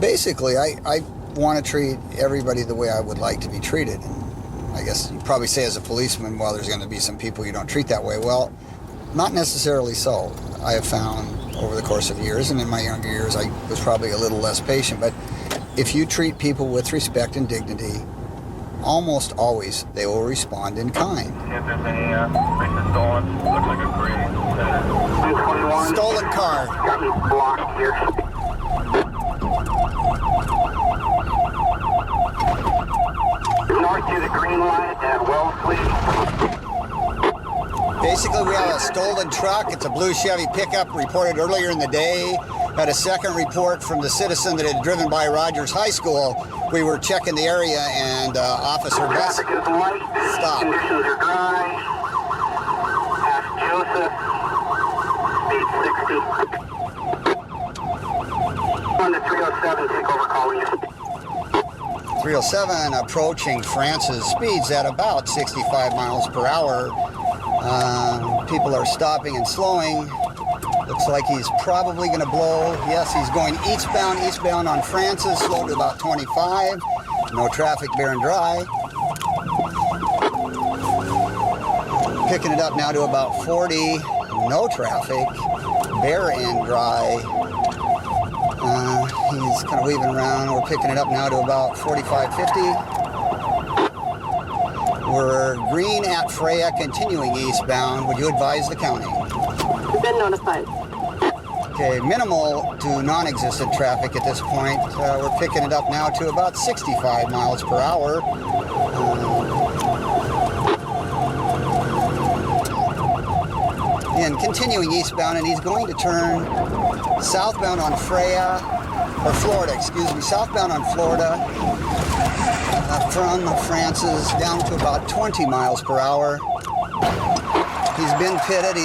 Basically, I want to treat everybody the way I would like to be treated. I guess you'd probably say as a policeman, well, there's going to be some people you don't treat that way. Well, not necessarily so. I have found over the course of years, and in my younger years, I was probably a little less patient, but if you treat people with respect and dignity, almost always they will respond in kind. See if there's any places stolen. Looks like a gray. Stolen car. Got me blocked here. North to the green light at Wellesley. Basically, we have a stolen truck. It's a blue Chevy pickup reported earlier in the day. Had a second report from the citizen that had driven by Rogers High School. We were checking the area and Officer Bess Traffic is light. stopped. Conditions are dry. Past Joseph. Speed 60. On the 307, take over calling you. 307 approaching Francis, speeds at about 65 miles per hour. People are stopping and slowing. Looks like he's probably going to blow. Yes, he's going eastbound on Francis, slow to about 25. No traffic, bare and dry. Picking it up now to about 40. No traffic, bare and dry. He's kind of weaving around. We're picking it up now to about 45, 50. We're green at Freya, continuing eastbound. Would you advise the county? We've been notified. Okay, minimal to non-existent traffic at this point. We're picking it up now to about 65 miles per hour. And continuing eastbound, and he's going to turn southbound on Freya, or Florida, excuse me, southbound on Florida, from Francis down to about 20 miles per hour. He's been pitted.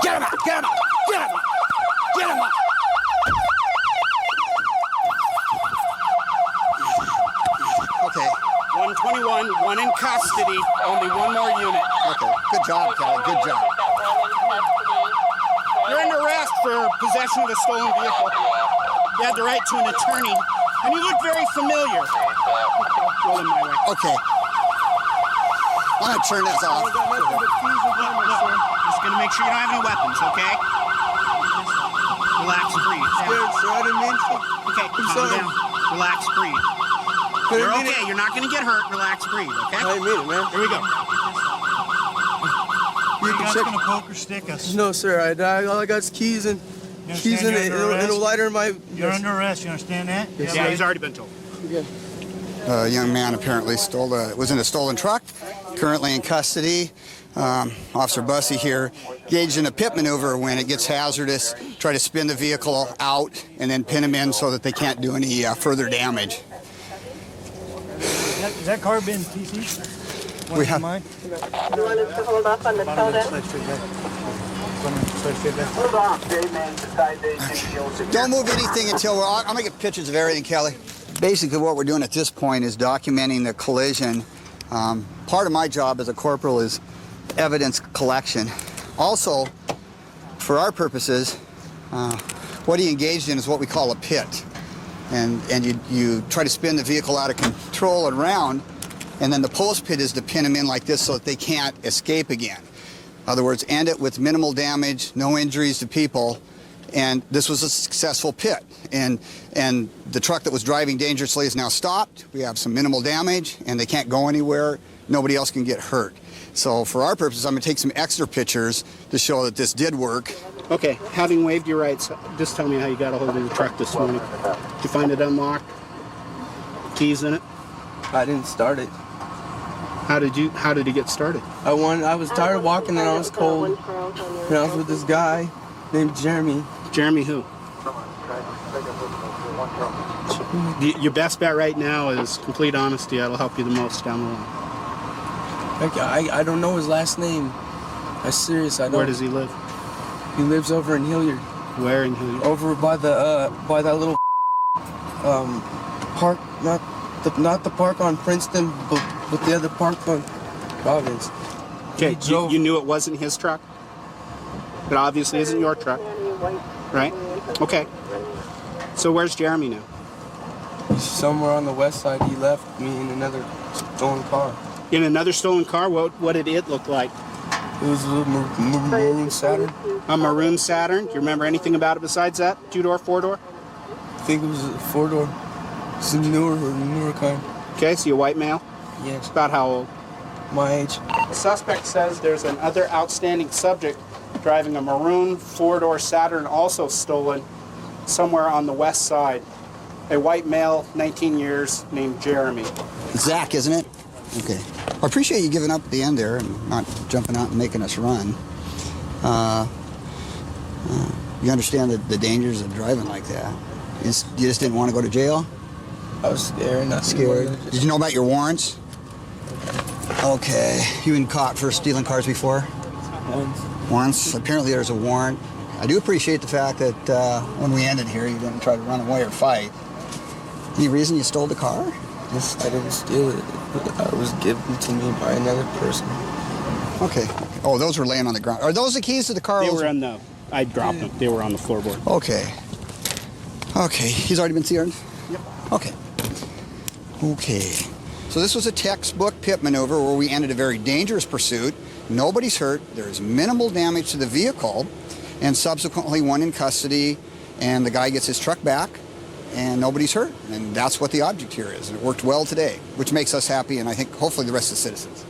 Get him out! Okay. 121, one in custody, only one more unit. Okay, good job, Kelly, good job. You're under arrest for possession of a stolen vehicle. You had the right to an attorney, and you look very familiar. Rolling my way. Okay. I'm gonna turn this off. Just gonna make sure you don't have any weapons, okay? Relax, breathe. Scared, sir. I didn't mean to. Okay, calm down. Relax, breathe. You're okay. You're not gonna get hurt. Relax, breathe, okay? I didn't mean it, man. Here we go. You Are you guys gonna poke or stick us? No, sir. All I got is keys and a lighter in my. You're under arrest. You understand that? Yeah, he's already been told. A young man apparently was in a stolen truck, currently in custody. Officer Bussey here engaged in a pit maneuver when it gets hazardous, try to spin the vehicle out and then pin him in so that they can't do any further damage. Has that car been TC'd? We have. Mine? You want us to hold off on the tow then? Hold on, J-Man decided they didn't. Don't move anything until I'm gonna get pictures of everything, Kelly. Basically what we're doing at this point is documenting the collision. Part of my job as a corporal is evidence collection. Also, for our purposes, what he engaged in is what we call a pit. And you try to spin the vehicle out of control and around, and then the post pit is to pin them in like this so that they can't escape again. In other words, end it with minimal damage, no injuries to people, and this was a successful pit. And the truck that was driving dangerously is now stopped. We have some minimal damage, and they can't go anywhere. Nobody else can get hurt. So for our purposes, I'm gonna take some extra pictures to show that this did work. Okay, having waived your rights, just tell me how you got a hold of the truck this morning. Did you find it unlocked? Keys in it? I didn't start it. How did it get started? I was tired of walking and I was cold. And I was with this guy named Jeremy. Jeremy who? Your best bet right now is complete honesty. That'll help you the most down the line. I don't know his last name. I'm serious, I don't. Where does he live? He lives over in Hilliard. Where in Hilliard? Over by the by that little park, not the park on Princeton, but the other park on Providence. Okay, He drove. you knew it wasn't his truck? It obviously isn't your truck, right? Okay. So where's Jeremy now? He's somewhere on the west side. He left me in another stolen car. In another stolen car? What did it look like? It was a little maroon Saturn. A maroon Saturn? Do you remember anything about it besides that? 2-door, 4-door? I think it was a 4-door. It's a newer kind. Okay, so you a white male? Yes, About how old? my age. The suspect says there's another outstanding subject driving a maroon 4-door Saturn, also stolen, somewhere on the west side. A white male, 19 years, named Jeremy. Zach, isn't it? Okay. I appreciate you giving up at the end there and not jumping out and making us run. You understand the dangers of driving like that. You just didn't want to go to jail? I was scared. Not Scared? Did you know about your warrants? Okay. You been caught for stealing cars before? Once. Apparently there's a warrant. I do appreciate the fact that when we ended here, you didn't try to run away or fight. Any reason you stole the car? Yes, I didn't steal it. It was given to me by another person. Okay. Oh, those were laying on the ground. Are those the keys to the car? They were on the, I dropped them. They were on the floorboard. Okay. Okay. He's already been seared? Yep. Okay. Okay. So this was a textbook pit maneuver where we ended a very dangerous pursuit. Nobody's hurt. There's minimal damage to the vehicle, and subsequently one in custody, and the guy gets his truck back, and nobody's hurt. And that's what the object here is. And it worked well today, which makes us happy, and I think hopefully the rest of the citizens.